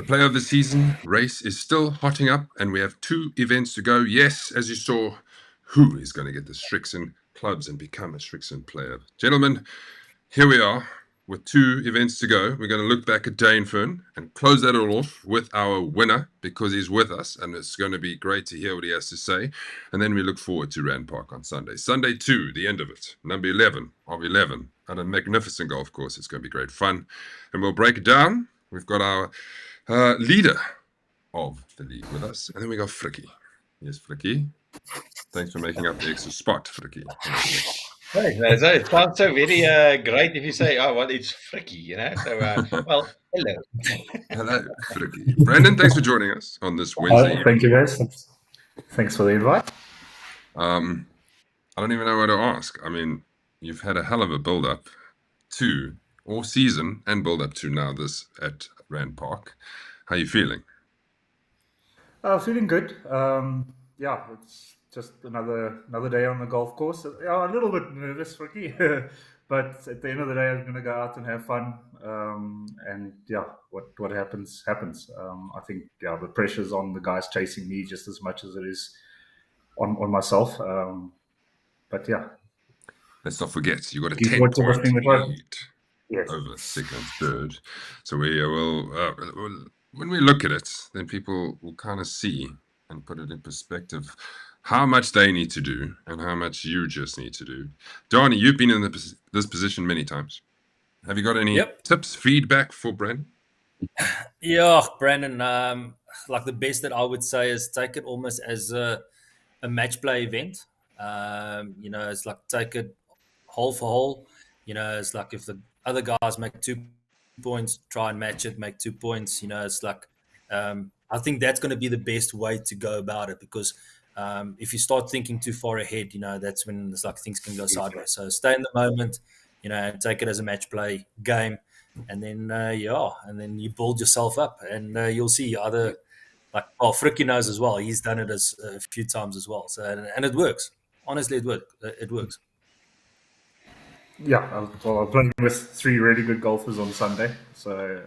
The player of the season race is still hotting up, and we have 2 events to go. Yes, as you saw, who is going to get the Strixon clubs and become a Strixon player? Gentlemen, here we are with 2 events to go. We're going to look back at Dainfern and close that all off with our winner because he's with us, and it's going to be great to hear what he has to say. And then we look forward to Randpark on Sunday. Sunday 2, the end of it, number 11 of 11, at a magnificent golf course. It's going to be great fun. And we'll break it down. We've got our leader of the league with us, and then we got Frikkie. Yes, Frikkie. Thanks for making up the extra spot, Frikkie. Hey, it sounds so very great if you say, "Oh, well, it's Frikkie," you know. So, well, hello. Hello, Frikkie. Brandon, thanks for joining us on this Wednesday. Thank you, guys. Thanks for the invite. I don't even know what to ask. I mean, you've had a hell of a build-up to all season and build-up to now this at Randpark. How are you feeling? Feeling good. Yeah, it's just another day on the golf course. Yeah, a little bit nervous, Ricky, but at the end of the day, I'm going to go out and have fun. And yeah, what happens happens. I think the pressure's on the guys chasing me just as much as it is on myself. But yeah, let's not forget you got a Keep 10-point lead yes. over second, third. So we will. When we look at it, then people will kind of see and put it in perspective how much they need to do and how much you just need to do. Donnie, you've been in this position many times. Have you got any tips, feedback for Brandon? Yeah, Brandon, like the best that I would say is take it almost as a match play event. It's like take it hole for hole. It's like if the other guys make 2 points, try and match it, make 2 points. It's like I think that's going to be the best way to go about it because if you start thinking too far ahead, that's when it's like things can go sideways. So stay in the moment, and take it as a match play game, and then and then you build yourself up, and you'll see other Frikkie knows as well. He's done it a few times as well. So and it works. Honestly, it works. Yeah, I'm playing with 3 really good golfers on Sunday. So,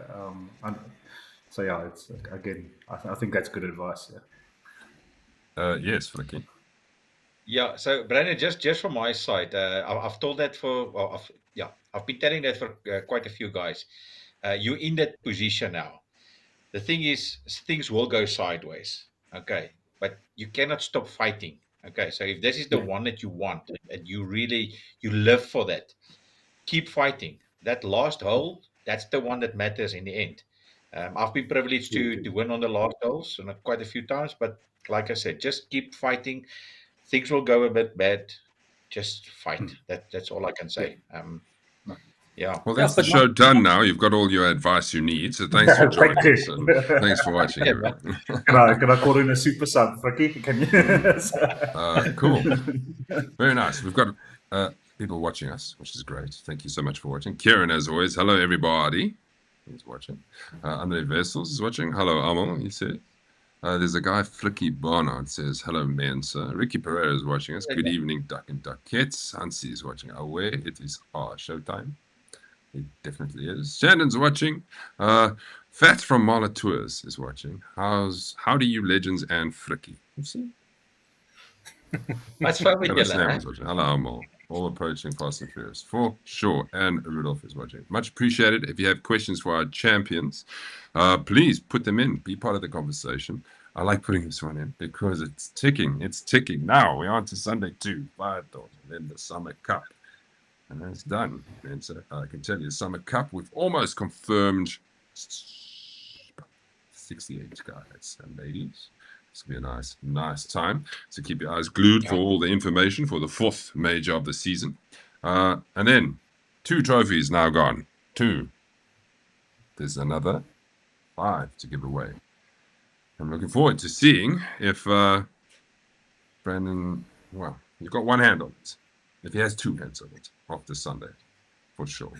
it's again, I think that's good advice. Yeah. Yes, Frikkie. Yeah. So, Brandon, just from my side, I've told that I've been telling that for quite a few guys. You're in that position now. The thing is, things will go sideways. Okay, but you cannot stop fighting. Okay, so if this is the one that you want and you live for that, keep fighting. That last hole, that's the one that matters in the end. I've been privileged to win on the last holes and quite a few times, but like I said, just keep fighting. Things will go a bit bad. Just fight. That's all I can say. Yeah. Well, that's the show done now. You've got all your advice you need. So thanks for joining us. And thanks for watching, everyone. Can I call in a super sub, Frikkie? Can you? Cool. Very nice. We've got people watching us, which is great. Thank you so much for watching. Kieran, as always. Hello, everybody. He's watching. Andre Vessels is watching. Hello, Amal, he said. There's a guy, Frikkie Barnard, says, hello, Mensa. Ricky Pereira is watching us. Good evening, Duck and Duckettes. Hansi is watching. Aware it is our showtime. It definitely is. Shannon's watching. Fat from Mala Tours is watching. How do you legends and Frikkie? You see? That's what we did. Hello, Amal. All approaching fast and furious for sure. And Rudolph is watching. Much appreciated. If you have questions for our champions, please put them in. Be part of the conversation. I like putting this one in because it's ticking. It's ticking. Now we're on to Sunday 2, 5 dollars, then the Summer Cup. And that's done. And so I can tell you, the Summer Cup, we've almost confirmed 68 guys and ladies. It's going to be a nice time. So keep your eyes glued for all the information for the 4th major of the season. And then 2 trophies now gone. 2. There's another 5 to give away. I'm looking forward to seeing if Brandon, well, you've got one hand on it. If he has 2 hands on it after Sunday, for sure.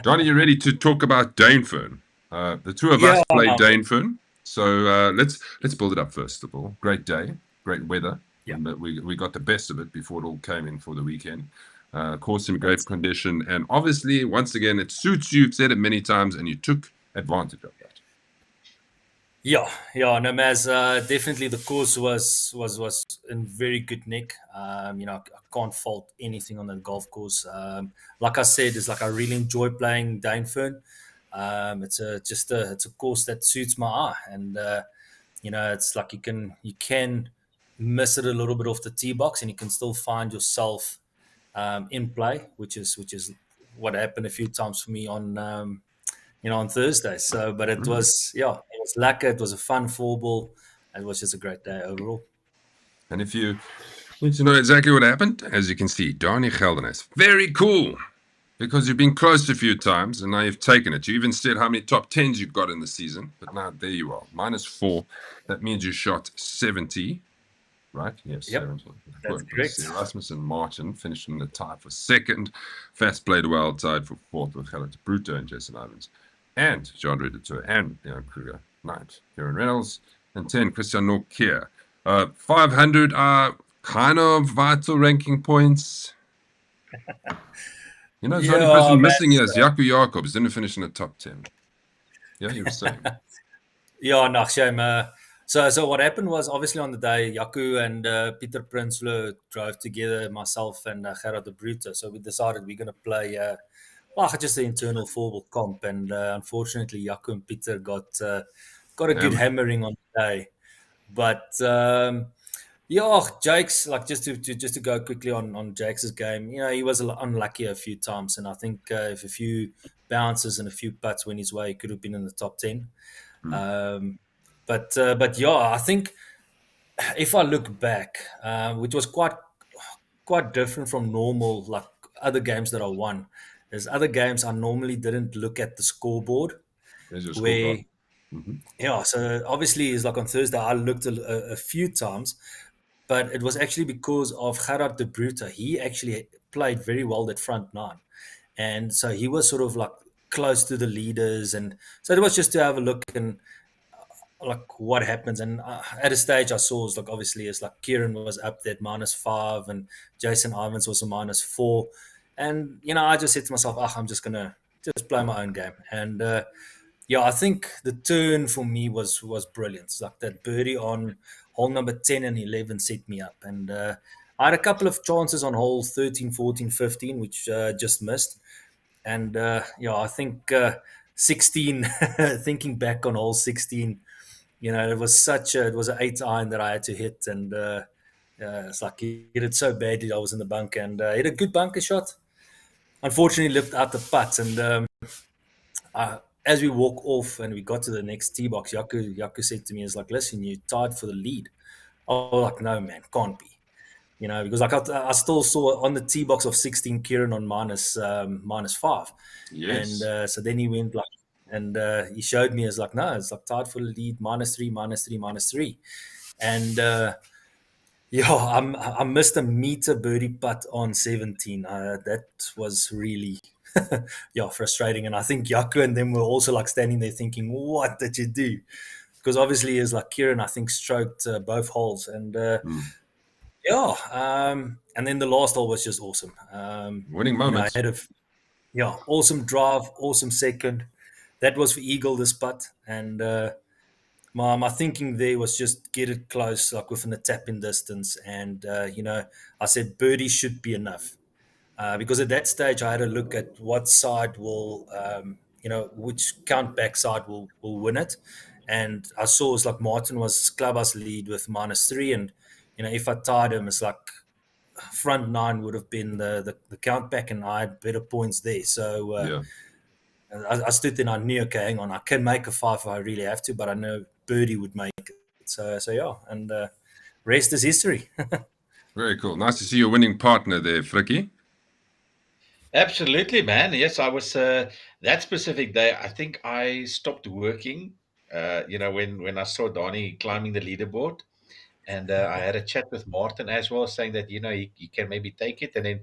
Johnny, you ready to talk about Dainfern? The 2 of us played Dainfern. So let's build it up first of all. Great day, great weather. Yeah. We got the best of it before it all came in for the weekend. Course in great condition. And obviously, once again, it suits you. You've said it many times, and you took advantage of that. Yeah, no, Maz, definitely the course was in very good nick. I can't fault anything on the golf course. Like I said, it's like I really enjoy playing Dainfern. It's a course that suits my eye, and it's like you can miss it a little bit off the tee box, and you can still find yourself in play, which is what happened a few times for me on Thursday. So, but it Mm. was, yeah, it was lekker. It was a fun four ball. It was just a great day overall. And if you need to know exactly what happened, as you can see, Donnie Geldernes. Very cool. Because you've been close a few times and now you've taken it. You even said how many top tens you've got in the season, but now there you are, -4. That means you shot 70, right? Yes, Yep, 70. that's Because correct. Erasmus and Martin finished in the tie for second. Fast played well, tied for fourth with Gerrit Bruto and Jason Ivans. And John Redditor and Leon Kruger, 9th. Kieran Reynolds, and 10, Christian Norkier. 500 are kind of vital ranking points. The only Yeah, person man. missing here is Jaco Jacobs. Didn't finish in the top 10. Yeah, you were saying. Yeah, no, shame. So what happened was obviously on the day, Yaku and Peter Prinsloo drove together, myself and Gerard de Bruyne. So we decided we're going to play, just the internal four comp. And unfortunately, Yaku and Peter got a good Hammered. hammering on the day. But yeah, Jake's like just to go quickly on Jake's game. He was unlucky a few times, and I think if a few bounces and a few putts went his way, he could have been in the top 10. Mm. Um, but yeah, I think if I look back, which was quite different from normal, like other games that I won. There's other games I normally didn't look at the scoreboard. There's your Where scorecard. Mm-hmm. Yeah, so obviously it's like on Thursday I looked a few times, but it was actually because of Gerard de Bruyne. He actually played very well that front nine, and so he was sort of like close to the leaders, and so it was just to have a look and like what happens. And at a stage, I saw was like obviously it's like Kieran was up there at -5, and Jason Ivans was a -4, and I just said to myself, I'm just gonna just play my own game, and yeah, I think the turn for me was brilliant. It's like that birdie on hole number 10 and 11 set me up, and I had a couple of chances on hole 13, 14, 15, which just missed. And yeah, I think 16, thinking back on hole 16, it was an 8 iron that I had to hit, and it's like he hit it so badly. I was in the bunker, and hit a good bunker shot. Unfortunately, left out the putt, and as we walk off and we got to the next tee box, Yaku said to me, "Is like, listen, you tied for the lead." I was like, "No, man, can't be." Because like I still saw on the tee box of 16 Kieran on -5, and Yes. so then he went like, and he showed me as like, no, it's like tied for the lead, -3, -3, -3, and yeah, I missed a meter birdie putt on 17. That was really yeah, frustrating, and I think Yaku and them were also like standing there thinking, what did you do? Because obviously, is like Kieran, I think, stroked both holes, and Mm. yeah, and then the last hole was just awesome. Winning I moments. had awesome drive, awesome second. That was for eagle this putt, and my thinking there was just get it close, like within the tap in distance, and I said birdie should be enough. Because at that stage I had a look at what side will, which count back side will win it, and I saw it's like Martin was clubhouse lead with -3, and if I tied him, it's like front nine would have been the count back, and I had better points there. So Yeah. I stood there and I knew, okay, hang on, I can make a five if I really have to, but I know birdie would make it. So yeah, and rest is history. Very cool. Nice to see your winning partner there, Fricky. Absolutely, man. Yes, I was that specific day. I think I stopped working. When I saw Donnie climbing the leaderboard, and I had a chat with Martin as well, saying that he can maybe take it, and then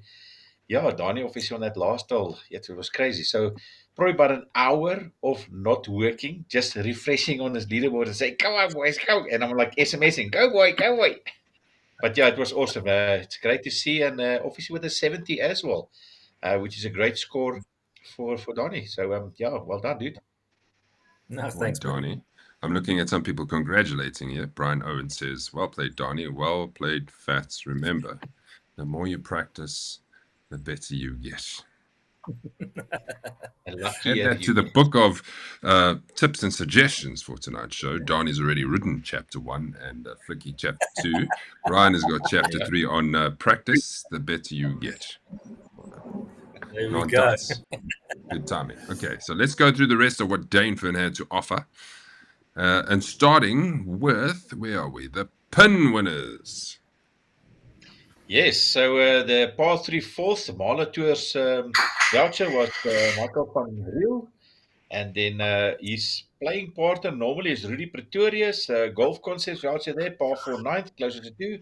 yeah, Donnie obviously on that last hole, yes, it was crazy. So probably about an hour of not working, just refreshing on his leaderboard and say, "Come on, boys, go!" And I'm like SMSing, "Go, boy, go, boy!" But yeah, it was awesome. It's great to see, and obviously with a 70 as well, which is a great score for Donny. So yeah, well done, dude. No, Right, thanks, buddy. Donnie. I'm looking at some people congratulating here. Brian Owen says, well played, Donnie. Well played, Fats. Remember, the more you practice, the better you get. And Add luckier that to you the get. book of tips and suggestions for tonight's show. Donnie's already written chapter 1 and Flicky chapter 2. Ryan has got chapter 3 on practice, the better you get. There we No go. dots. Good timing. Okay, so let's go through the rest of what Dainfern had to offer. And starting with, where are we? The pin winners. Yes, so the par 3 fourth Mala Tours voucher was Michael van Riel. And then his playing partner normally is Rudy Pretorius, Golf Concepts voucher there, par 4 ninth, closer to 2.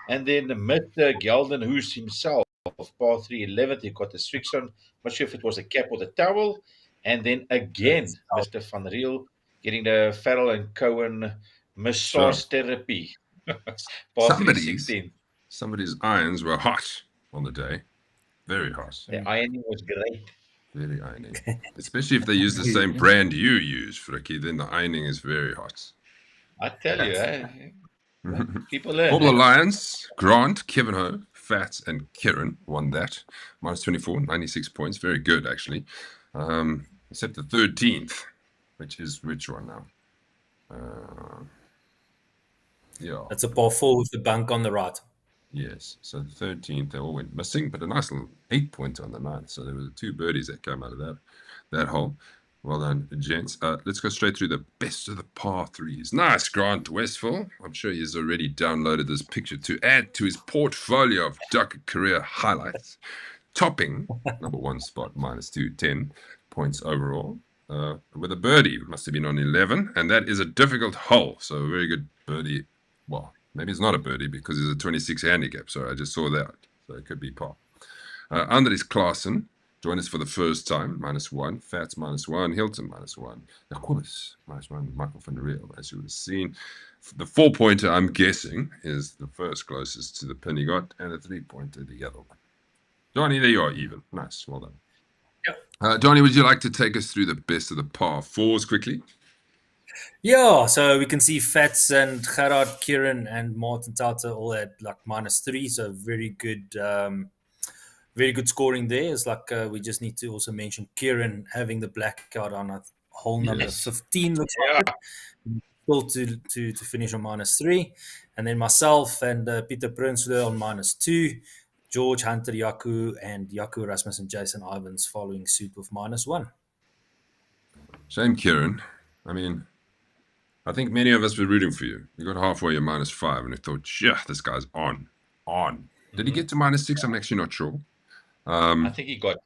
And then Mr. Gelden Hoos himself, par 3 11th, he got the Strixon. Not sure if it was a cap or the towel. And then again, Mr. Van Riel getting the Farrell and Cohen massage therapy, par 3 16th. Somebody's irons were hot on the day. Very hot. The ironing was great. Very ironing. Especially if they use the same brand you use, Fricky, then the ironing is very hot. I tell you, people learn. All the Lions, Grant, Kevin Ho, Fats, and Kieran won that. Minus 24, 96 points. Very good, actually. Except the 13th, which is which one now? Yeah. That's a par 4 with the bunk on the right. Yes. So the 13th, they all went missing, but a nice little 8-pointer on the 9th. So there were 2 birdies that came out of that hole. Well done, gents. Let's go straight through the best of the par 3s. Nice, Grant Westphal. I'm sure he's already downloaded this picture to add to his portfolio of Duck career highlights. Topping number 1 spot, minus 210 points overall. With a birdie, must have been on 11, and that is a difficult hole. So a very good birdie. Well, maybe it's not a birdie because it's a 26 handicap. So I just saw that. So it could be par. Andres Klaassen joined us for the first time, minus 1. Fats, minus 1. Hilton, minus 1. Jacobus, minus 1. Michael van der Reel, as you would have seen. The 4-pointer, I'm guessing, is the first closest to the pin he got, and the 3-pointer, the other one. Johnny, there you are, even. Nice, well done. Yep. Johnny, would you like to take us through the best of the par 4s quickly? Yeah, so we can see Fats and Gerard, Kieran, and Martin Tauter all at like minus 3, so very good scoring there. It's like we just need to also mention Kieran having the blackout on a hole number 15, looks like it. Still to finish on minus 3. And then myself and Peter Prinsloo on minus 2. George, Hunter, Yaku, and Yaku Rasmus and Jason Ivans following suit with minus 1. Shame, Kieran. I mean, I think many of us were rooting for you. You got halfway, you're minus 5, and we thought, yeah, this guy's on. Did he get to minus 6? I'm actually not sure. I think he got.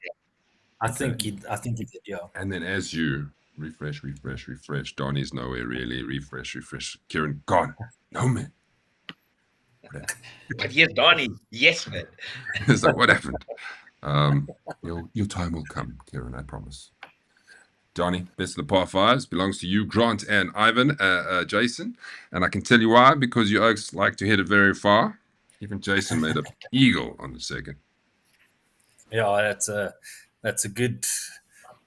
I think he did, yeah. And then as you refresh, Donnie's nowhere really. Refresh. Kieran gone. No man. But yes, Donnie. Yes, man. It's like, what happened? Your time will come, Kieran, I promise. Donnie, best of the par 5s belongs to you, Grant, and Ivan, Jason. And I can tell you why, because you Oaks like to hit it very far. Even Jason made an eagle on the second. Yeah, that's a good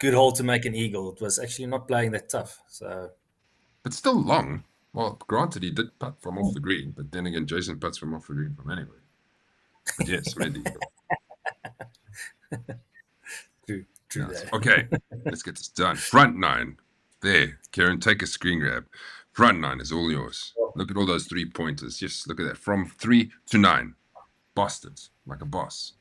hole to make an eagle. It was actually not playing that tough. So, but still long. Well, granted, he did putt from off the green, but then again, Jason putts from off the green from anywhere. But yes, made the eagle. True Yes. that. Okay, let's get this done. Front 9. There, Kieran, take a screen grab. Front 9 is all yours. Look at all those 3-pointers. Yes, look at that. From 3 to 9. Bastards, like a boss.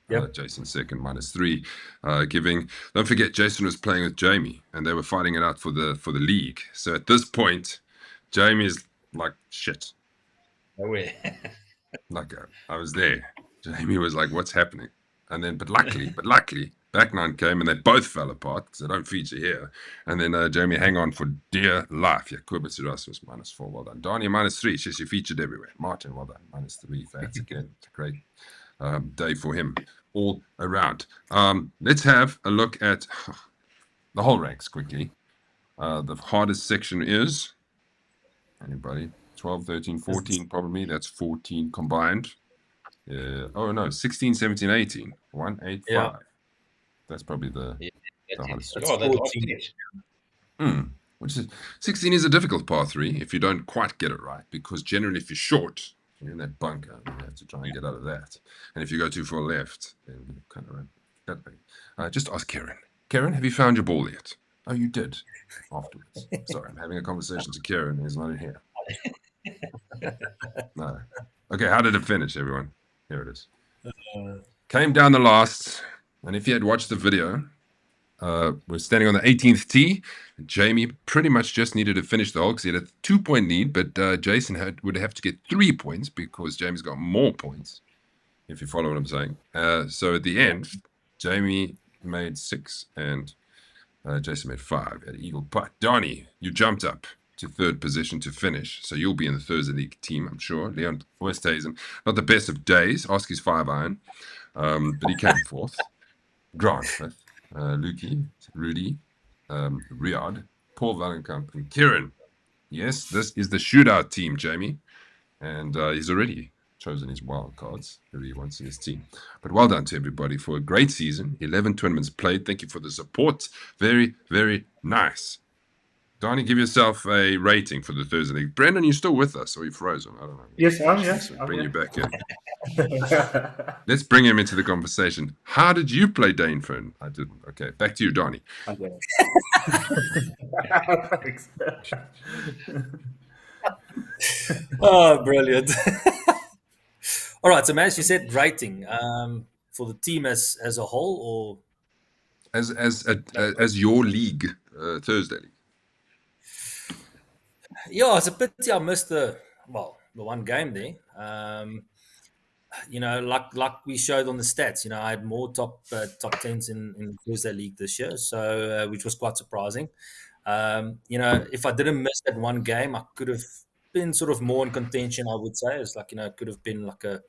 Yep. Jason second, minus 3. Don't forget, Jason was playing with Jamie, and they were fighting it out for the league. So at this point, Jamie is like, shit. No way. Like, I was there. Jamie was like, what's happening? And then, but luckily, back 9 came, and they both fell apart because they don't feature here. And then Jamie hang on for dear life. Jacobus Erasmus, minus 4. Well done. Donnie, minus 3. She's featured everywhere. Martin, well done. Minus 3. Fats again. It's a great day for him all around. Let's have a look at the whole ranks quickly. The hardest section is, anybody? 12, 13, 14 probably. That's 14 combined. 16, 17, 18. 1, 8, 5. Yeah. That's probably the hardest section. Oh, that's 14. which is 16 is a difficult par 3 if you don't quite get it right, because generally if you're short, you're in that bunker, you have to try and get out of that. And if you go too far left, then you kind of that way. Just ask Karen. Karen, have you found your ball yet? Oh, you did. Afterwards. Sorry, I'm having a conversation to Karen. He's not in here. No. Okay, how did it finish, everyone? Here it is. Came down the last, and if you had watched the video, we're standing on the 18th tee. Jamie pretty much just needed to finish the hole because he had a 2-point lead, but Jason would have to get 3 points because Jamie's got more points, if you follow what I'm saying. So at the end, Jamie made 6 and Jason made 5 at eagle putt. Donnie, you jumped up to 3rd position to finish, so you'll be in the Thursday League team, I'm sure. Leon Westhuizen, not the best of days. Ask his 5-iron, but he came 4th. Grant 5th. Lukey, Rudy, Riyadh, Paul Valenkamp, and Kieran. Yes, this is the shootout team, Jamie. And he's already chosen his wild cards, who he wants in his team. But well done to everybody for a great season. 11 tournaments played. Thank you for the support. Very, very nice. Donnie, give yourself a rating for the Thursday League. Brendan, you still with us, or you frozen? I don't know. Yes, I'm here. Bring you back in. Let's bring him into the conversation. How did you play Dainfern? I didn't. Okay, back to you, Donnie. Thanks. Oh, brilliant. All right, so Max, you said rating for the team as a whole, or as your league, Thursday League. Yeah, it's a pity I missed the one game there. Like we showed on the stats, I had more top tens in Thursday League this year, so which was quite surprising. If I didn't miss that one game, I could have been sort of more in contention. I would say it's like it could have been like a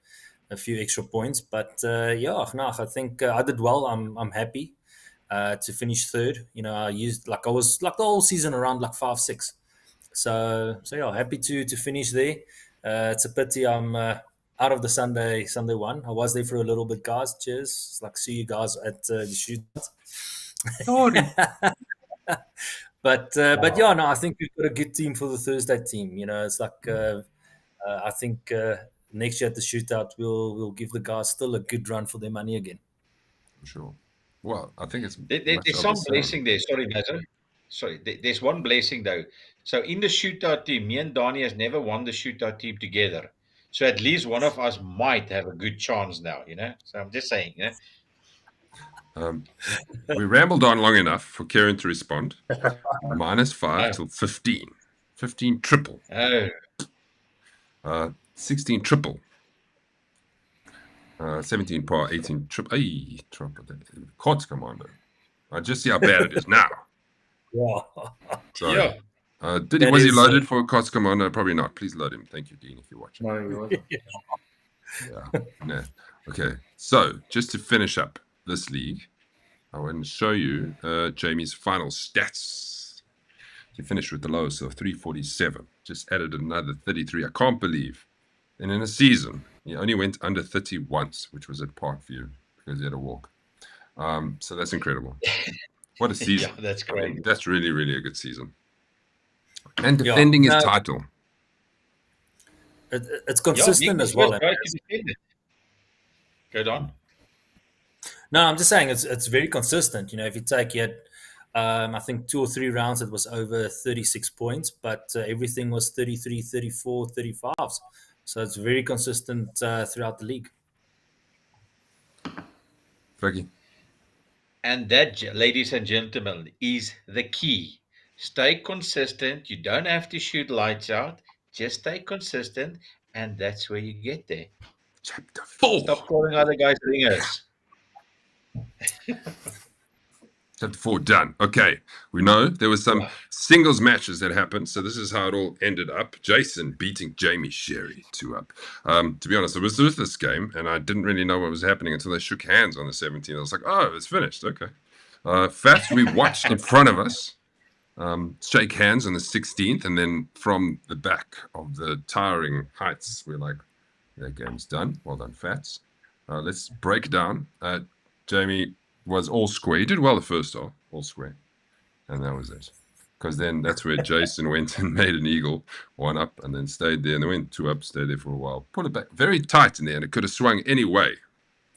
few extra points, but I think I did well. I'm happy to finish 3rd. I was like the whole season around like 5-6. So yeah, happy to finish there. It's a pity I'm out of the Sunday one. I was there for a little bit, guys. Cheers. It's like see you guys at the shootout. But yeah, no, I think we've got a good team for the Thursday team. It's like I think next year at the shootout we'll give the guys still a good run for their money again. For sure. Well, I think it's there's some blessing there. Sorry, Nazar. Sorry, there's one blessing though. So in the shootout team, me and Donnie has never won the shootout team together. So at least one of us might have a good chance now, So I'm just saying, we rambled on long enough for Karen to respond. -5 till 15. 15 triple. 16 triple. 17 par, 18 triple. Ay, triple. Courts commander. I just see how bad it is now. Yeah. Sorry. Yeah. Was he loaded for Cots Commander? Probably not. Please load him. Thank you, Dean, if you're watching. No, he wasn't. Yeah. No. Okay. So, just to finish up this league, I want to show you Jamie's final stats. He finished with the lowest of 347. Just added another 33. I can't believe. And in a season, he only went under 30 once, which was at Parkview because he had a walk. So that's incredible. What a season. Yeah, that's great. I mean, that's really, really a good season. And defending his title. It's consistent as well. Go on. No, I'm just saying it's very consistent. If you take it, I think 2 or 3 rounds it was over 36 points, but everything was 33, 34, 35s. So it's very consistent throughout the league. Frankie. And that, ladies and gentlemen, is the key. Stay consistent. You don't have to shoot lights out. Just stay consistent, and that's where you get there. Chapter 4. Stop calling other guys ringers. Chapter 4 done. Okay, we know there was some singles matches that happened, so this is how it all ended up. Jason beating Jamie Sherry 2-up. To be honest, I was with this game, and I didn't really know what was happening until they shook hands on the 17th. I was like, oh, it's finished. Okay. Fats, we watched in front of us shake hands on the 16th, and then from the back of the towering heights, we're like, that game's done. Well done, Fats. Let's break it down. Jamie was all square. He did well the first hole, all square. And that was it. because then that's where Jason went and made an eagle, 1 up, and then stayed there, and then went 2 up, stayed there for a while, put it back very tight in there, and it could have swung any way,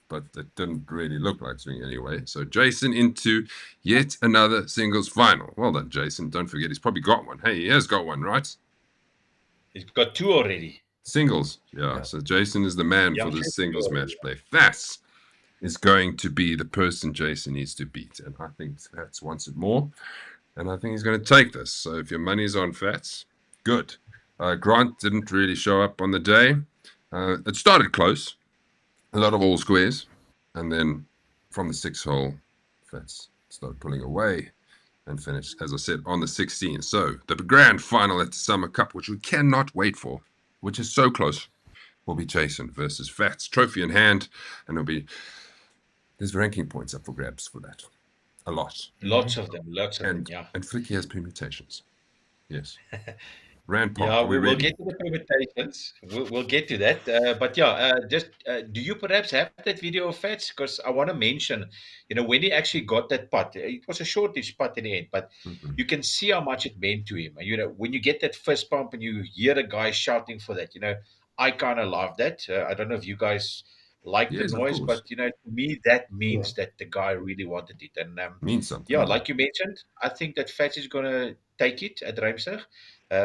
but it didn't really look like swinging anyway. So Jason into yet another singles final. Well done, Jason. Don't forget, he's probably got one. Hey, he has got one, right? He's got 2 already. Singles, yeah. So Jason is the man for this singles match play. Fats is going to be the person Jason needs to beat, and I think Fats wants it more, and I think he's going to take this. So if your money's on Fats, good. Grant didn't really show up on the day. It started close, a lot of all squares, and then from the 6th hole, Fats started pulling away and finished, as I said, on the 16th. So the grand final at the Summer Cup, which we cannot wait for, which is so close, will be Jason versus Fats, trophy in hand, and there's ranking points up for grabs for that. A lot. Lots of them, yeah. And Flicky has permutations. Yes. Randpark, Yeah, are we we'll ready? get to the permutations. We'll get to that. But yeah, just do you perhaps have that video of Fats? Because I want to mention, when he actually got that putt, it was a shortish putt in the end, but you can see how much it meant to him. When you get that fist pump and you hear a guy shouting for that, I kind of love that. I don't know if you guys like the Yes, of noise, course. but to me that means that the guy really wanted it. And Means something. yeah, like you mentioned, I think that Fats is going to take it at Rijmsig.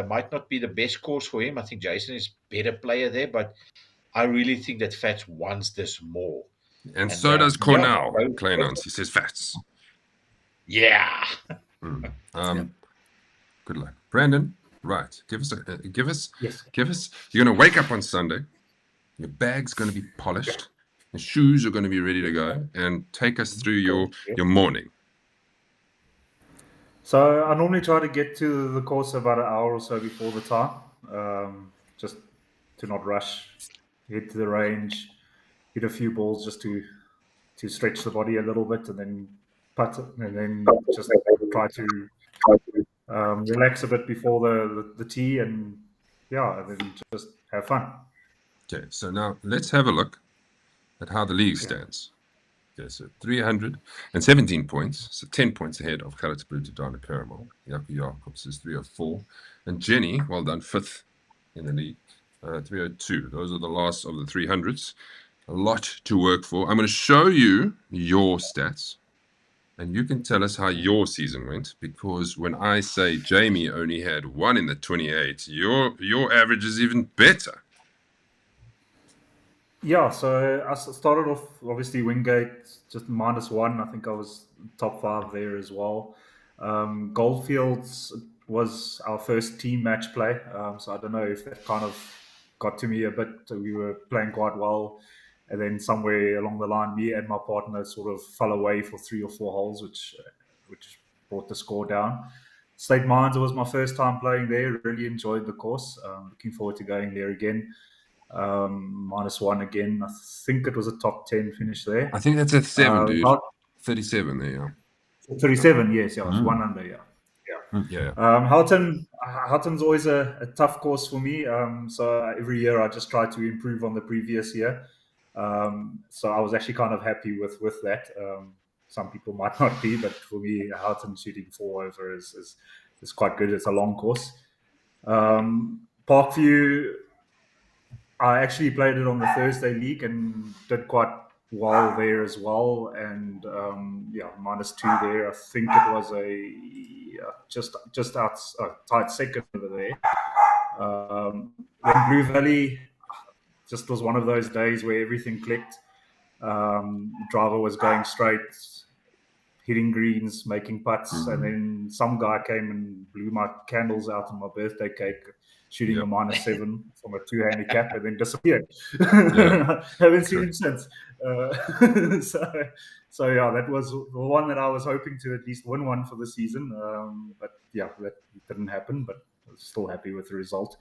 Might not be the best course for him. I think Jason is better player there, but I really think that Fats wants this more. And so does yeah, Cornell, both- Kleinans. He says Fats. Yeah. Good luck. Brandon, right. Give us, Yes. You're going to wake up on Sunday. Your bag's going to be polished. The shoes are going to be ready to go. And take us through your morning. So I normally try to get to the course about an hour or so before the time, just to not rush. Head to the range, hit a few balls just to stretch the body a little bit, and then putt, and then just try to relax a bit before the tee, and then just have fun. Okay, so now let's have a look at how the league stands. Okay, so 317 points, so 10 points ahead of Gerrit Brute, Dana Paramore. Jaco Jacobs is 304. And Jenny, well done, 5th in the league, 302. Those are the last of the 300s. A lot to work for. I'm going to show you your stats, and you can tell us how your season went, because when I say Jamie only had 1 in the 28, your average is even better. Yeah, so I started off obviously Wingate just -1. I think I was top 5 there as well. Goldfields was our first team match play, so I don't know if that kind of got to me a bit. We were playing quite well, and then somewhere along the line, me and my partner sort of fell away for 3 or 4 holes, which brought the score down. State Mines was my first time playing there. Really enjoyed the course. Looking forward to going there again. -1 again. I think it was a top 10 finish there. I think that's at 7, dude. 37 there, yeah. 37, yes, yeah. It's 1 under, yeah. Yeah. Houghton's always a tough course for me. So every year I just try to improve on the previous year. So I was actually kind of happy with that. Some people might not be, but for me, Houghton shooting 4 over is quite good. It's a long course. Parkview, I actually played it on the Thursday league and did quite well there as well. And -2 there. I think it was a just out tied second over there. Then Blue Valley just was one of those days where everything clicked. Driver was going straight, hitting greens, making putts, and then some guy came and blew my candles out on my birthday cake, shooting a -7 from a 2 handicap, and then disappeared. Haven't seen him since. So yeah, that was the one that I was hoping to at least win one for the season. But yeah, that didn't happen, but I was still happy with the result.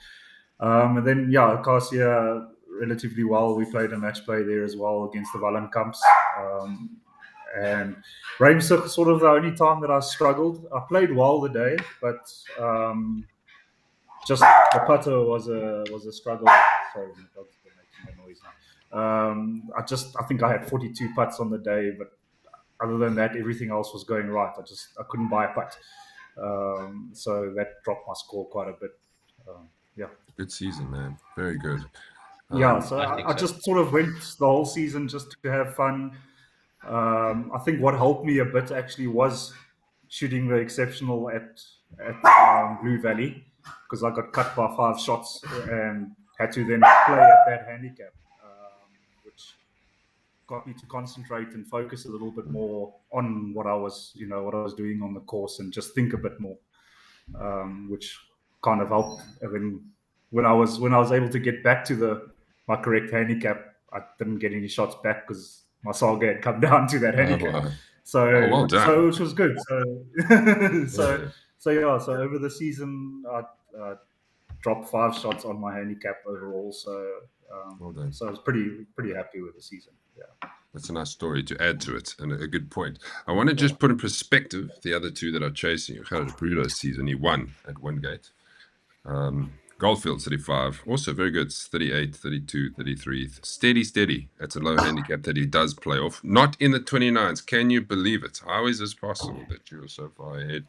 And then Acacia relatively well. We played a match play there as well against the Wallenkamps. And Rijmsig, sort of the only time that I struggled. I played well the day, but just the putter was a struggle. Sorry, my dog's making a noise now. I think I had 42 putts on the day, but other than that, everything else was going right. I couldn't buy a putt. So that dropped my score quite a bit. Yeah. Good season, man. Very good. Yeah, so I think I so. just sort of went the whole season just to have fun. I think what helped me a bit actually was shooting the exceptional at Blue Valley, because I got cut by 5 shots and had to then play at that handicap, which got me to concentrate and focus a little bit more on what I was doing on the course, and just think a bit more, which kind of helped. And then when I was able to get back to my correct handicap, I didn't get any shots back because my Salga had come down to that Oh, handicap. wow. So Oh, well done. which was good. So Yeah. so over the season, I dropped 5 shots on my handicap overall. So Well done. so I was pretty happy with the season. Yeah. That's a nice story to add to it, and a good point. I want to just put in perspective the other two that are chasing. Gerard Bruno's season, he won at Wingate. Goldfield 35, also very good. 38, 32, 33. Steady. That's a low handicap that he does play off. Not in the 29s. Can you believe it? How is this possible that you're so far ahead?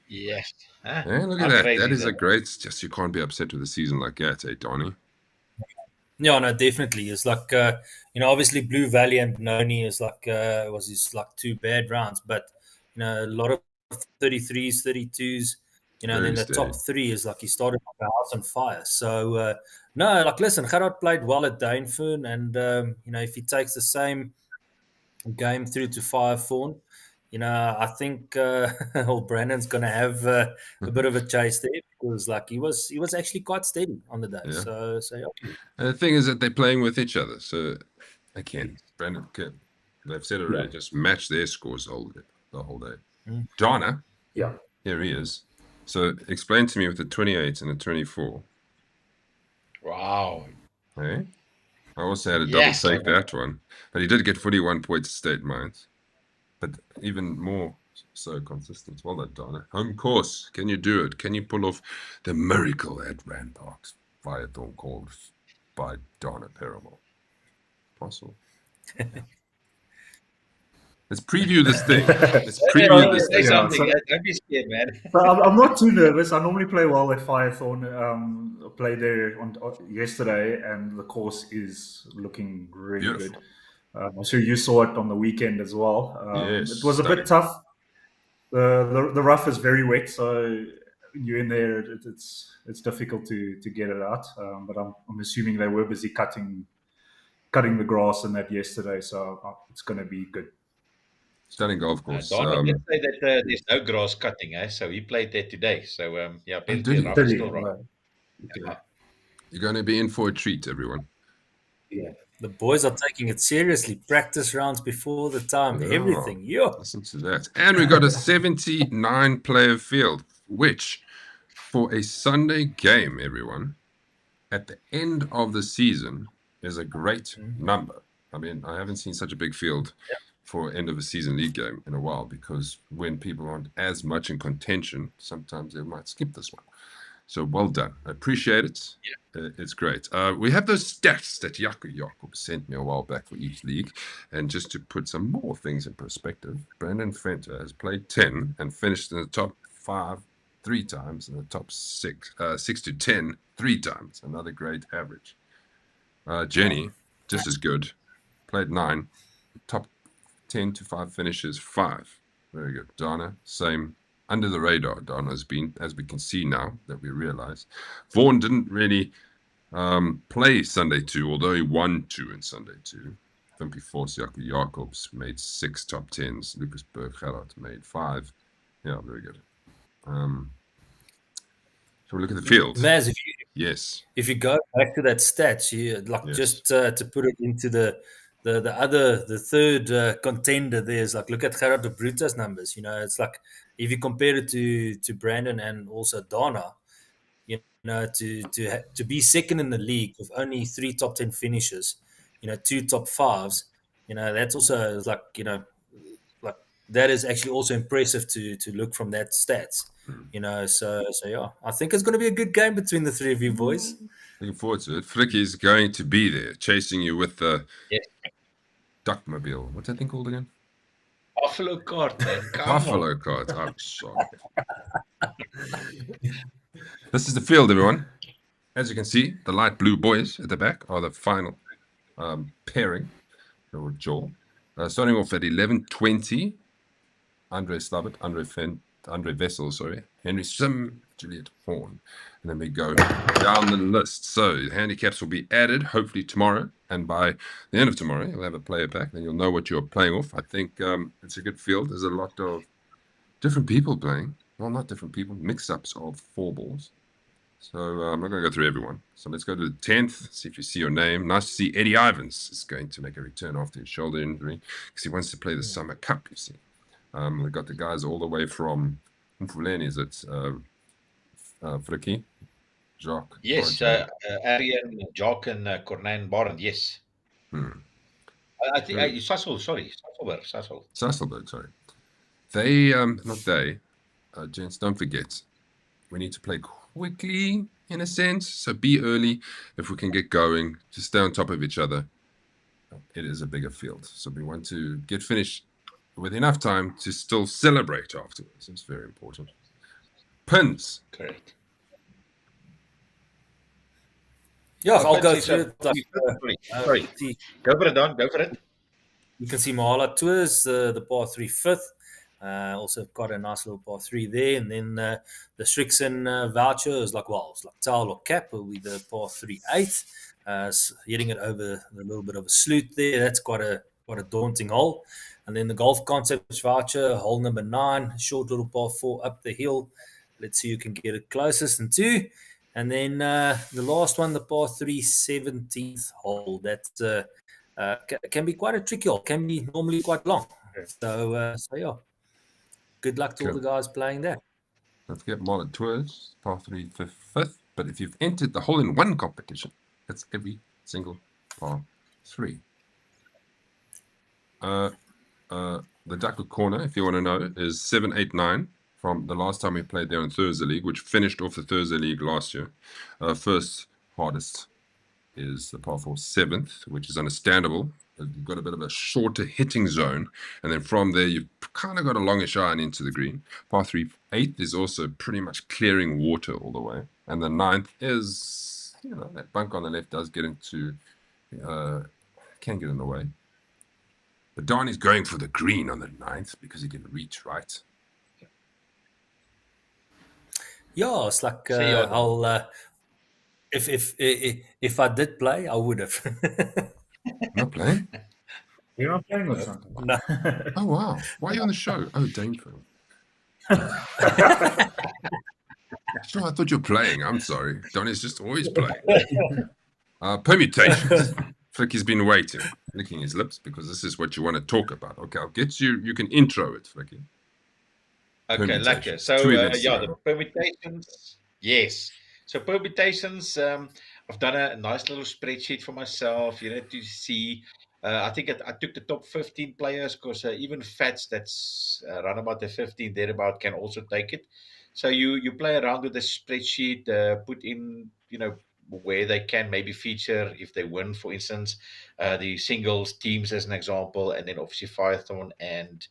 Yes. Huh? Yeah, look at How that. crazy That is that? a great. Just you can't be upset with a season like that, eh, Donnie? Yeah, no, definitely. It's like obviously Blue Valley and Benoni is like was his like 2 bad rounds, but a lot of 33s, 32s, and Very then the top steady. 3 is like he started like a house on fire. So no, like listen, Gerard played well at Dainfern, and if he takes the same game through to Firethorn, I think old Brandon's gonna have a bit of a chase there, because like he was actually quite steady on the day. Yeah. So yeah. And the thing is that they're playing with each other. So again, Brandon, they've said already, just match their scores the whole day. Mm. Donna, Yeah. here he is. So explain to me with the 28 and the 24. Wow. Hey? I also had a Yes. double take that one, but he did get 41 points state mines, but even more so consistent. Well done, Donna. Home course. Can you do it? Can you pull off the miracle at Randpark Firethorn called by Donna Paramore? Possible. Let's preview this thing. Let's preview this Say thing. Yeah, something. so- Don't be scared, man. So I'm not too nervous. I normally play well at Firethorn. I played there yesterday, and the course is looking really Beautiful. good. I'm sure you saw it on the weekend as well. Yes, It was a stunning. bit tough. The rough is very wet, so when you're in there, it's difficult to get it out. But I'm assuming they were busy cutting the grass and that yesterday, so it's going to be good. Stunning golf course. Donna did say that there's no grass cutting, so he played there today. So yeah, did apparently he? rough is still Really? rough. Okay. You're going to be in for a treat, everyone. Yeah. The boys are taking it seriously. Practice rounds before the time, Yeah. everything. Yeah. Listen to that. And we've got a 79 player field, which for a Sunday game, everyone, at the end of the season is a great number. I mean, I haven't seen such a big field for end of a season league game in a while, because when people aren't as much in contention, sometimes they might skip this one. So well done. I appreciate it. Yeah. It's great. We have those stats that Jakob sent me a while back for each league. And just to put some more things in perspective, Brandon Fenter has played 10 and finished in the top 5 3 times, and the top 6 to 10 3 times. Another great average. Jenny, just as good. Played 9. Top 10 to 5 finishes 5. Very good. Donna, same. Under the radar, Donna's been, as we can see now that we realize. Vaughan didn't really play Sunday 2, although he won 2 in Sunday 2. Wimpy Force, Jacobs made 6 top 10s. Lucas Berg-Gerard made 5. Yeah, very good. So we look at the field. Maz, if you go back to that stats, you like just to put it into the third contender there is like, look at Gerard de Bruta's numbers. It's like if you compare it to Brandon and also Donna, to be second in the league with only 3 top 10 finishes, 2 top 5s, that's also like like that is actually also impressive to look from that stats. So yeah, I think it's going to be a good game between the 3 of you boys. Looking forward to it. Flicky's going to be there, chasing you with the Yes. Duckmobile. What's that thing called again? Buffalo card, man. Come Buffalo on. cards. I'm sorry. This is the field, everyone. As you can see, the light blue boys at the back are the final pairing, or Joel. Starting off at 11:20, Andre Slabbert, Andre Vessel, sorry, Henry Sim, Juliet Horn. And then we go down the list. So the handicaps will be added hopefully tomorrow. And by the end of tomorrow, you'll have a player pack. Then you'll know what you're playing off. I think it's a good field. There's a lot of different people playing. Well, not different people, mix-ups of four balls. So I'm not going to go through everyone. So let's go to the 10th, see if you see your name. Nice to see Eddie Ivans is going to make a return after his shoulder injury because he wants to play the Summer Cup, you see. We've got the guys all the way from Mfuleni, is it Frikkie? Jacques? Yes, Arian, Jock, and Cornan Barend. Yes. I think Sassel, sorry. Sassel. Sasselberg, sorry. They, not they, gents, don't forget, we need to play quickly in a sense. So be early if we can get going, to stay on top of each other. It is a bigger field. So we want to get finished with enough time to still celebrate afterwards. It's very important. Pins. Correct. Yeah, I'll go through it. Sorry. Go for it, Don. Go for it. You can see Mahala Tours, the par 3 fifth. Also got a nice little par 3 there. And then the Strixon voucher is like, well, it's like towel or cap will be the par 3 eighth. Hitting it over a little bit of a sloot there. That's quite a daunting hole. And then the Golf Concepts voucher, hole number 9, short little par 4 up the hill. Let's see who can get it closest and 2. And then the last one, the par 3 17th hole. That's can be quite a tricky hole. Can be normally quite long. So yeah. Good luck to all the guys playing that. Don't forget Marlin Tours, par 3 fifth. But if you've entered the hole-in-one competition, it's every single par 3. The Duckhook corner, if you want to know, is 789 from the last time we played there in Thursday League, which finished off the Thursday League last year. First hardest is the par 4 7th, which is understandable. You've got a bit of a shorter hitting zone, and then from there you've kind of got a longish iron into the green. Par 3 8th is also pretty much clearing water all the way, and the 9th is, you know, that bunk on the left does get into, can get in the way. But Don is going for the green on the 9th because he can reach right. Yeah, it's like I'll. If I did play, I would have. Not playing? You're not playing with something. No. Oh, wow. Why are you on the show? Oh, Dainfern. Sure, I thought you were playing. I'm sorry. Donnie's just always playing. Permutations. Flicky's been waiting, licking his lips, because this is what you want to talk about. Okay, I'll get you. You can intro it, Flicky. Okay, lekker. So, yeah, the permutations. Yes. So permutations, I've done a nice little spreadsheet for myself, you know, to see. I think I took the top 15 players because even Fats that's around about the 15 thereabout can also take it. So you play around with the spreadsheet, put in, you know, where they can maybe feature if they win, for instance, the singles teams as an example, and then obviously Firethorn and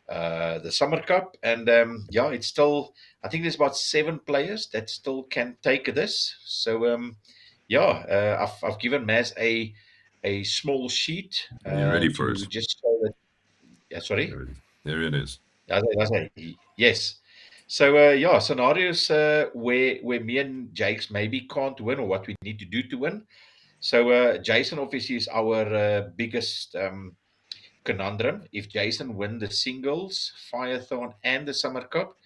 the Summer Cup. And yeah, it's still, I think there's about 7 players that still can take this. So yeah, I've given Maz a small sheet. Are you ready for it? Just so that, yeah, sorry. There it is. Yes. So yeah, scenarios where me and Jakes maybe can't win, or what we need to do to win. So Jason obviously is our biggest conundrum. If Jason win the singles, Firethorn, and the Summer Cup,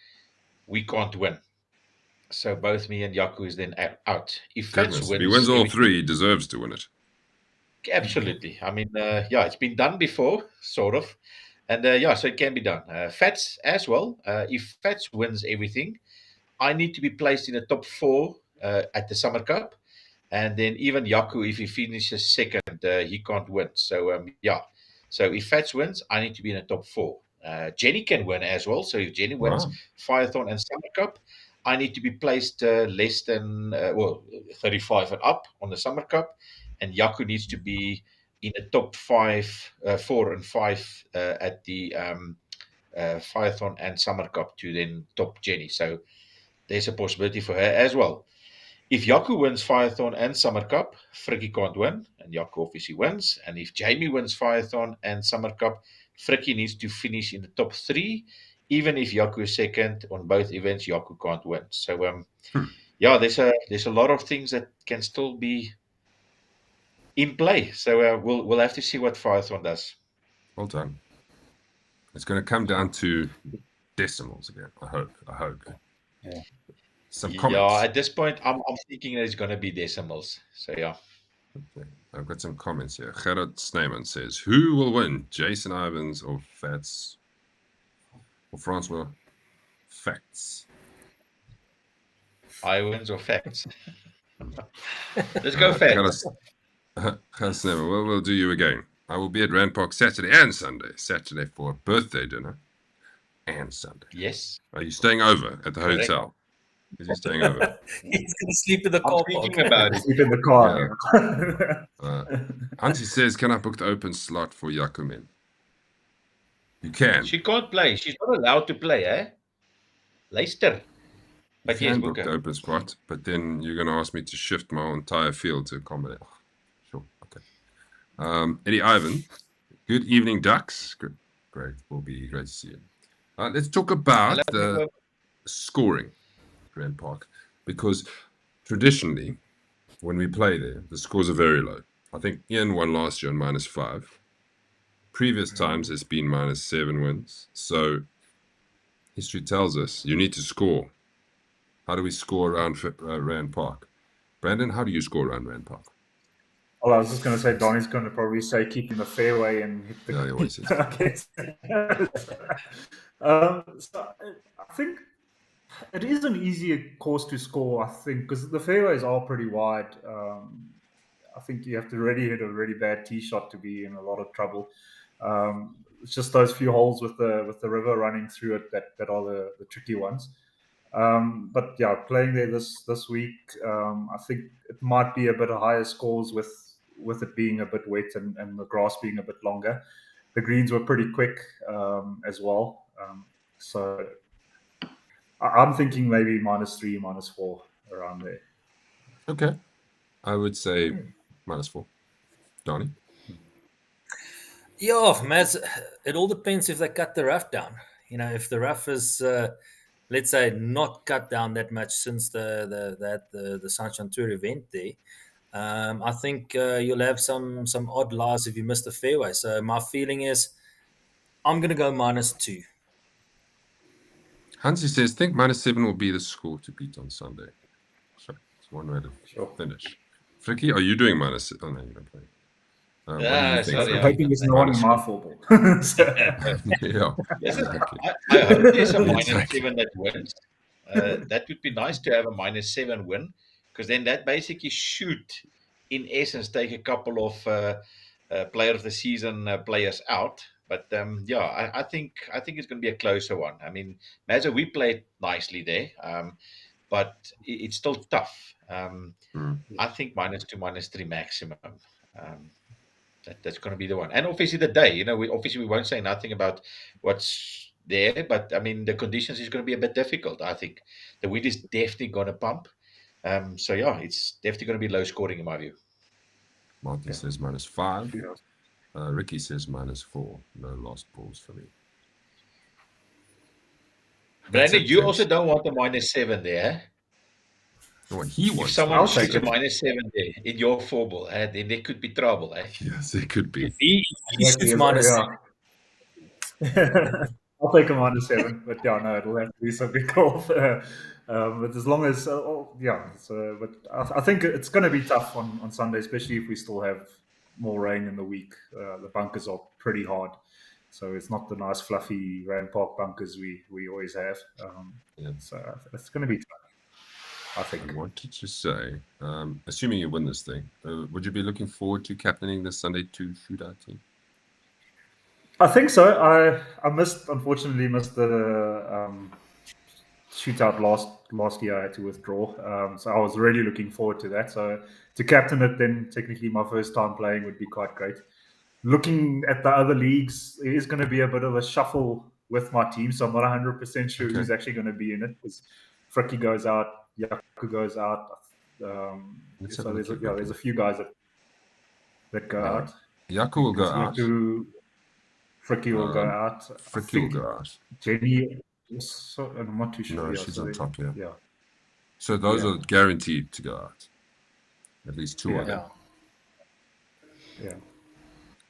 we can't win. So both me and Yaku is then out. If Fats wins, if he wins all 3, he deserves to win it. Absolutely. I mean, yeah, it's been done before, sort of. And yeah, so it can be done. Fats as well. If Fats wins everything, I need to be placed in the top 4 at the Summer Cup. And then even Yaku, if he finishes second, he can't win. So yeah. So if Fats wins, I need to be in the top 4. Jenny can win as well. So if Jenny wins Firethorn and Summer Cup, I need to be placed less than, 35 and up on the Summer Cup. And Yaku needs to be in the top 5, 4 and 5 at the Phaethon and Summer Cup to then top Jenny. So there's a possibility for her as well. If Jaco wins Phaethon and Summer Cup, Frikkie can't win, and Jaco obviously wins. And if Jamie wins Phaethon and Summer Cup, Frikkie needs to finish in the top 3. Even if Jaco is second on both events, Jaco can't win. So yeah, there's a lot of things that can still be in play. So we'll have to see what Phaethon does. Well done. It's going to come down to decimals again. I hope. Yeah. Some Yeah, comments. at this point, I'm thinking it's going to be decimals. So yeah. Okay. I've got some comments here. Gerard Sneeman says, "Who will win, Jason Ivans or Fats or Francois Facts?" Ivans or Facts? Let's go Facts. Gerard Sneeman, well, we'll do you again. I will be at Randpark Saturday and Sunday. Saturday for a birthday dinner and Sunday. Yes. Are you staying over at the Correct. hotel? Is he staying over? He's going to sleep in the I'm car thinking park. about it. Sleep in the car. Hansi says, "Can I book the open slot for Yakumin?" You can. She can't play. She's not allowed to play, eh? Leicester. You But yes, can book book the her. open spot, but then you're going to ask me to shift my entire field to accommodate. Oh, sure, okay. Eddie Ivan, good evening, Ducks. Good, great. Will be great to see you. Let's talk about the scoring, Randpark, because traditionally, when we play there, the scores are very low. I think Ian won last year on -5. Previous times it's been -7 wins. So history tells us you need to score. How do we score around Randpark? Brandon, how do you score around Randpark? Well, I was just going to say, Donnie's going to probably say keeping the fairway and hit the. Yeah, he always says. So I think it is an easier course to score, I think, because the fairways are pretty wide. I think you have to really hit a really bad tee shot to be in a lot of trouble. It's just those few holes with the river running through it that are the tricky ones. But yeah, playing there this week, I think it might be a bit of higher scores with it being a bit wet and the grass being a bit longer. The greens were pretty quick as well. So I'm thinking maybe -3, -4 around there. Okay. I would say -4. Donnie? Yeah, Mads, it all depends if they cut the rough down. You know, if the rough is, let's say, not cut down that much since the Sunshine Tour event there, I think you'll have some odd lies if you miss the fairway. So my feeling is I'm going to go -2. Hansi says, think -7 will be the score to beat on Sunday. So it's one way to finish. Frikkie, are you doing -? Oh, no, you don't play. What do you think? sorry, I'm hoping it's no one in my football. Yeah, exactly. I hope there's a -7 that wins. That would be nice to have a -7 win, because then that basically should, in essence, take a couple of player of the season players out. But yeah, I think it's going to be a closer one. I mean, Mazza, we played nicely there, but it's still tough. I think -2, -3 maximum. That's going to be the one. And obviously the day, we won't say nothing about what's there, but I mean, the conditions is going to be a bit difficult. I think the wind is definitely going to pump. So yeah, it's definitely going to be low scoring in my view. Martin says -5. Ricky says -4. No lost balls for me. Brandon, you also don't want a -7 there, eh? No, he If wants. someone shoots a -7 there in your 4-ball, then there could be trouble, eh? Yes, it could be. He shoots -7. I'll take a -7, but yeah, no, it'll have to be some big golf. But as long as, but I think it's going to be tough on Sunday, especially if we still have more rain in the week. The bunkers are pretty hard, so it's not the nice fluffy Randpark bunkers we always have. So it's going to be tough, I think. I wanted to say, assuming you win this thing, would you be looking forward to captaining the Sunday 2 shootout team? I think so. I unfortunately missed the shootout last year. I had to withdraw, so I was really looking forward to that. So to captain it, then technically my first time playing would be quite great. Looking at the other leagues, it is going to be a bit of a shuffle with my team, so I'm not 100% sure Okay. who's actually going to be in it. Because Fricky goes out, Yaku goes out. Let's have So a look at there's Yaku. a few guys that go out. Yaku will go out. Yaku, Fricky will go out. Fricky will go out. Jenny, I'm not too sure. No, Yeah, she's so on top here. Yeah. So those Yeah. are guaranteed to go out. At least two of them. Yeah.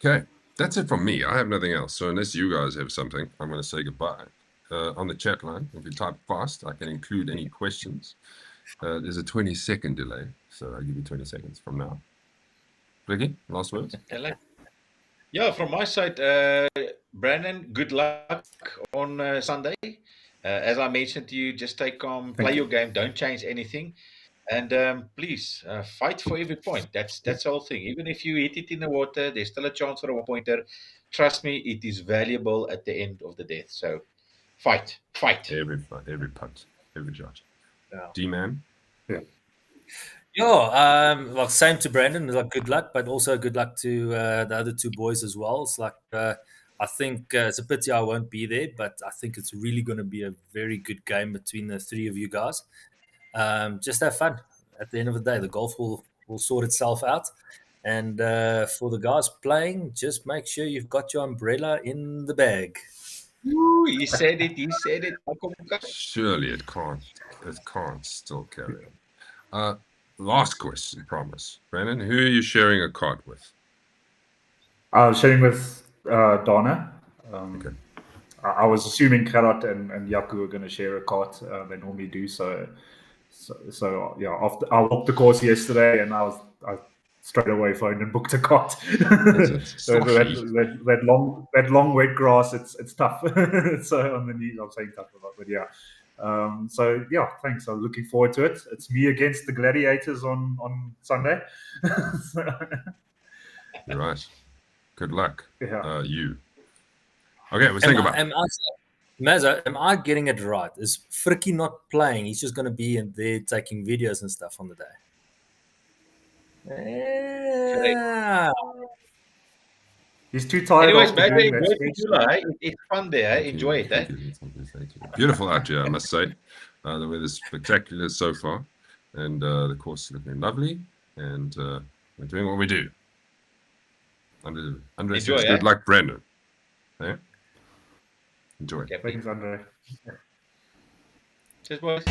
Okay, that's it from me. I have nothing else. So unless you guys have something, I'm going to say goodbye. On the chat line, if you type fast, I can include any questions. There's a 20-second delay, so I'll give you 20 seconds from now. Ricky, last words? Yeah, from my side, Brandon, good luck on Sunday. As I mentioned to you, just take calm, play your game, don't change anything. And please fight for every point. That's the whole thing. Even if you hit it in the water, there's still a chance for a one-pointer. Trust me, it is valuable at the end of the death. So fight. Every putt, every shot. Yeah. D-Man? Yeah, like same to Brandon. Like good luck, but also good luck to the other two boys as well. It's like I think it's a pity I won't be there, but I think it's really going to be a very good game between the three of you guys. Just have fun. At the end of the day, the golf will sort itself out. And for the guys playing, just make sure you've got your umbrella in the bag. Ooh, he said it. Surely it can't still carry on. Last question, promise. Brandon, who are you sharing a cart with? I was sharing with Donna. Okay. I was assuming Karat and Yaku are going to share a cart. They normally do so. So yeah, I walked the course yesterday, and I straight away phoned and booked a cart. that long wet grass, it's tough. So on the knees, I'm saying tough a lot, but yeah. So yeah, thanks. I'm looking forward to it. It's me against the gladiators on Sunday. You're right. Good luck. Yeah. You. Okay, let's think about it. Mazza, am I getting it right? Is Fricky not playing? He's just going to be in there taking videos and stuff on the day. Yeah. He's too tired. Anyways, after doing enjoy that Pijula. It's fun there. Enjoy it. Thank you. Beautiful out here, I must say. The weather's spectacular so far, and the course is looking lovely, and we're doing what we do. Andre says, good luck, Brandon. Yeah? Enjoy. Thanks, Andre. Cheers, boys.